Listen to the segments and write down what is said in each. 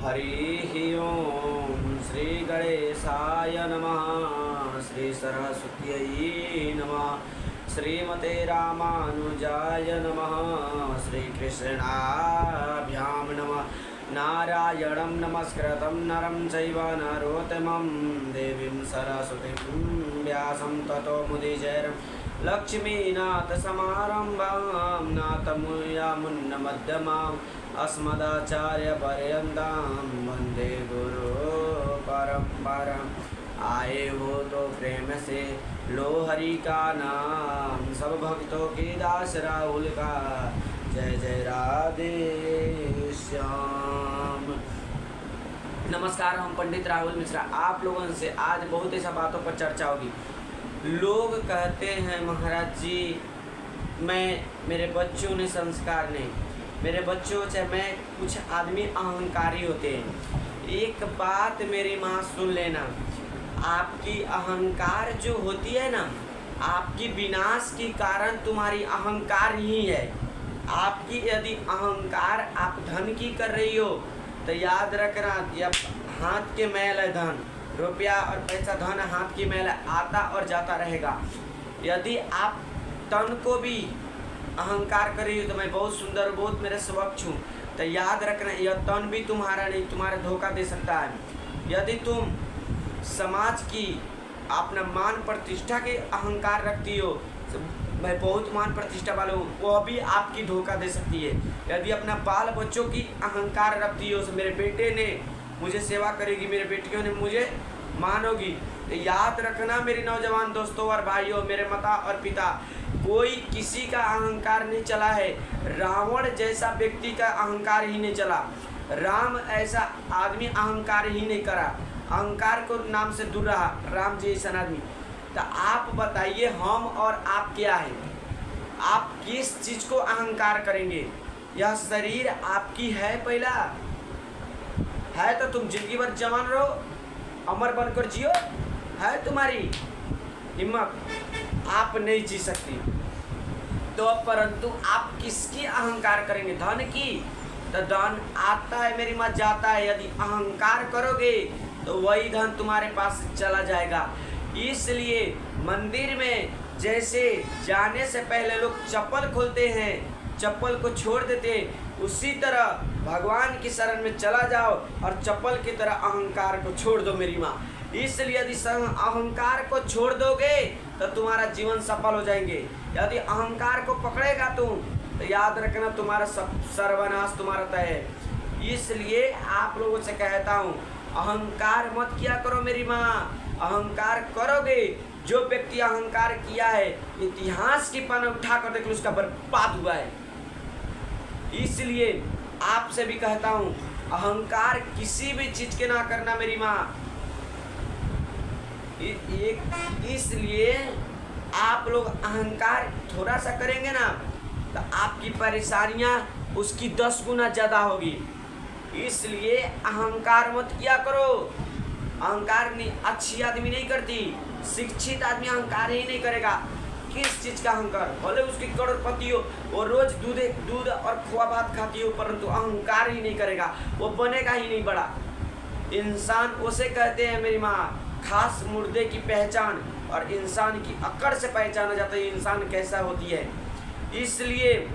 हरि ओम श्री गणेशाय नमः। श्री सरस्वत्यै नमः। श्रीमते रामानुजाय नमः। श्री कृष्णाभ्यां नमः। नारायणं नमस्कृतं नरं चैव नरोत्तमं देवीं सरस्वतीं व्यासं ततो मुदीचैर् लक्ष्मीनाथसमारम्भां नाथमुनिमध्यमाम् अस्मदाचार्यपर्यन्तां वन्दे गुरुपरम्पराम्। आए हो तो प्रेम से लो हरि का नाम, सब भक्तों की दास राहुल का। जय जय राधे श्याम। नमस्कार, हम पंडित राहुल मिश्रा। आप लोगों से आज बहुत ऐसा बातों पर चर्चा होगी। लोग कहते हैं महाराज जी मेरे बच्चों ने संस्कार नहीं, मेरे बच्चों से मैं कुछ आदमी अहंकारी होते हैं। एक बात मेरी माँ सुन लेना, आपकी अहंकार जो होती है ना, आपकी विनाश के कारण तुम्हारी अहंकार ही है। आपकी यदि अहंकार आप धन की कर रही हो तो याद रखना, जब हाथ के मैल है धन, रुपया और पैसा धन हाथ की मैल आता और जाता रहेगा। यदि आप तन को भी अहंकार कर रही हो तो मैं बहुत सुंदर, बहुत मेरे स्वच्छ हूँ, तो याद रखना यह तन भी तुम्हारा नहीं, तुम्हारा धोखा दे सकता है। यदि तुम समाज की अपना मान प्रतिष्ठा के अहंकार रखती हो, मैं बहुत मान प्रतिष्ठा वाला हूँ, वह भी आपकी धोखा दे सकती है। यदि अपना बाल बच्चों की अहंकार रखती हो, तो मेरे बेटे ने मुझे सेवा करेगी, मेरे बेटियों ने मुझे मानोगी, तो याद रखना मेरे नौजवान दोस्तों और भाइयों, मेरे माता और पिता, कोई किसी का अहंकार नहीं चला है। रावण जैसा व्यक्ति का अहंकार ही नहीं चला, राम ऐसा आदमी अहंकार ही नहीं करा, अहंकार को नाम से दूर रहा राम जी ऐसा आदमी। तो आप बताइए, हम और आप क्या है? आप किस चीज़ को अहंकार करेंगे? यह शरीर आपकी है, पहला है तो तुम जिंदगी भर जवान रहो, अमर बनकर जियो, है तुम्हारी हिम्मत, आप नहीं जी सकती। तो परंतु आप किसकी अहंकार करेंगे? धन की? तो धन आता है मेरी माँ, जाता है। यदि अहंकार करोगे तो वही धन तुम्हारे पास चला जाएगा। इसलिए मंदिर में जैसे जाने से पहले लोग चप्पल खोलते हैं, चप्पल को छोड़ देते, उसी तरह भगवान की शरण में चला जाओ और चप्पल की तरह अहंकार को छोड़ दो मेरी माँ। इसलिए यदि अहंकार को छोड़ दोगे तो तुम्हारा जीवन सफल हो जाएंगे। यदि अहंकार को पकड़ेगा तुम तो याद रखना तुम्हारा सर्वनाश तुम्हारा तय है। इसलिए आप लोगों से कहता हूँ, अहंकार मत किया करो मेरी माँ। अहंकार करोगे, जो व्यक्ति अहंकार किया है, इतिहास की पन्ना उठा कर देख लो, उसका बर्बाद हुआ है। इसलिए आपसे भी कहता हूँ, अहंकार किसी भी चीज के ना करना मेरी माँ। इसलिए आप लोग अहंकार थोड़ा सा करेंगे ना तो आपकी परेशानियाँ उसकी 10 गुना ज़्यादा होगी। इसलिए अहंकार मत किया करो। अहंकार नहीं, अच्छी आदमी नहीं करती, शिक्षित आदमी अहंकार ही नहीं करेगा। किस चीज़ का अहंकार? भले उसकी करोड़पति हो, वो रोज दूध और खोआ भात खाती हो, परंतु अहंकार ही नहीं करेगा, वो बनेगा ही नहीं बड़ा इंसान। उसे कहते हैं मेरी माँ, खास मुर्दे की पहचान और इंसान की अकड़ से पहचाना जाता है इंसान कैसा होती है। इसलिए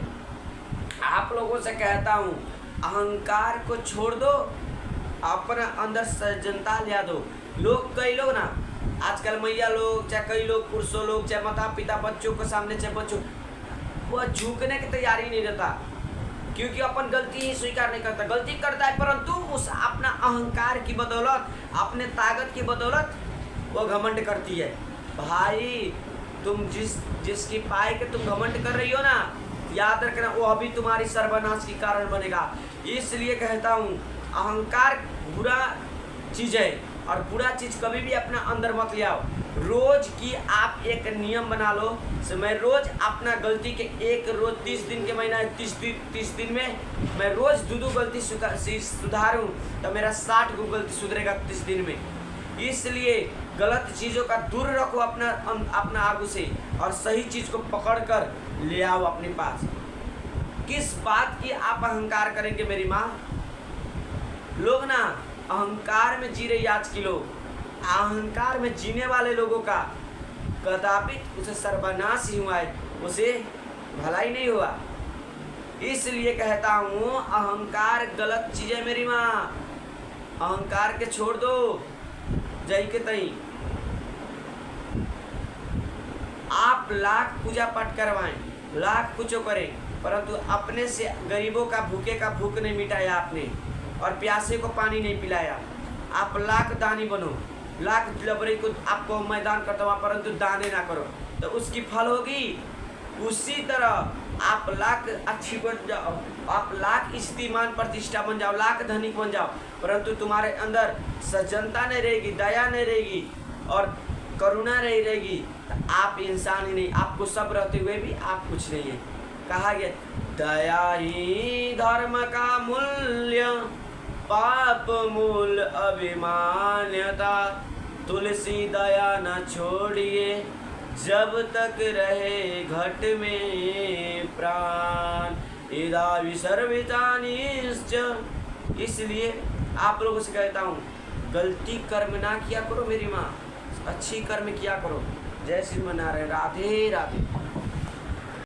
आप लोगों से कहता हूँ, अहंकार को छोड़ दो, अपना अंदर सज्जनता लिया दो। कई लोग ना आजकल, मैया लोग चाहे कई लोग, पुरुषों लोग चाहे माता पिता, बच्चों के सामने चाहे बच्चों, वह झुकने की तैयारी नहीं रहता, क्योंकि अपन गलती ही स्वीकार नहीं करता। गलती करता है परंतु उस अपना अहंकार की बदौलत, अपने ताकत की बदौलत वो घमंड करती है। भाई तुम जिसकी पाए के तुम घमंड कर रही हो ना, याद रखना वो अभी तुम्हारी सर्वनाश की कारण बनेगा। इसलिए कहता हूँ, अहंकार बुरा चीज़ है और बुरा चीज़ कभी भी अपना अंदर मत ले आओ। रोज की आप एक नियम बना लो, तो मैं रोज अपना गलती के एक रोज 30 दिन के महीना 30 दिन में मैं रोज दो गलती सुधारूँ तो मेरा 60 गो गलती सुधरेगा 30 दिन में। इसलिए गलत चीज़ों का दूर रखो अपना आगू से, और सही चीज़ को पकड़ कर ले आओ अपने पास। किस बात की आप अहंकार करेंगे मेरी माँ? लोग ना अहंकार में जी रही आज के लोग, अहंकार में जीने वाले लोगों का कदापि उसे सर्वनाश ही हुआ है, उसे भलाई नहीं हुआ। इसलिए कहता हूँ अहंकार गलत चीज है मेरी माँ, अहंकार के छोड़ दो जय के तई। आप लाख पूजा पाठ करवाएं, लाख कुछ करें, परंतु अपने से गरीबों का भूखे का भूख नहीं मिटाया आपने, और प्यासे को पानी नहीं पिलाया। आप लाख दानी बनो, लाख लबरे को आपको मैदान करता हुआ, परंतु दाने ना करो तो उसकी फल होगी। उसी तरह आप लाख अच्छी बन जाओ, आप लाख इज्जतीमान प्रतिष्ठा बन जाओ, लाख धनिक बन जाओ, परंतु तुम्हारे अंदर सज्जनता नहीं रहेगी, दया नहीं रहेगी और करुणा नहीं रहेगी, तो आप इंसान ही नहीं। आपको सब रहते हुए भी आप कुछ नहीं है। कहा गया दया ही धर्म का मूल्य, पाप मूल अभिमान्यता, तुलसी दया न छोड़िए जब तक रहे घट में प्राण, इदा विसर्वितानिश्च। इसलिए आप लोगों से कहता हूँ गलती कर्म ना किया करो मेरी माँ, अच्छी कर्म किया करो। जय श्री नारायण, राधे राधे।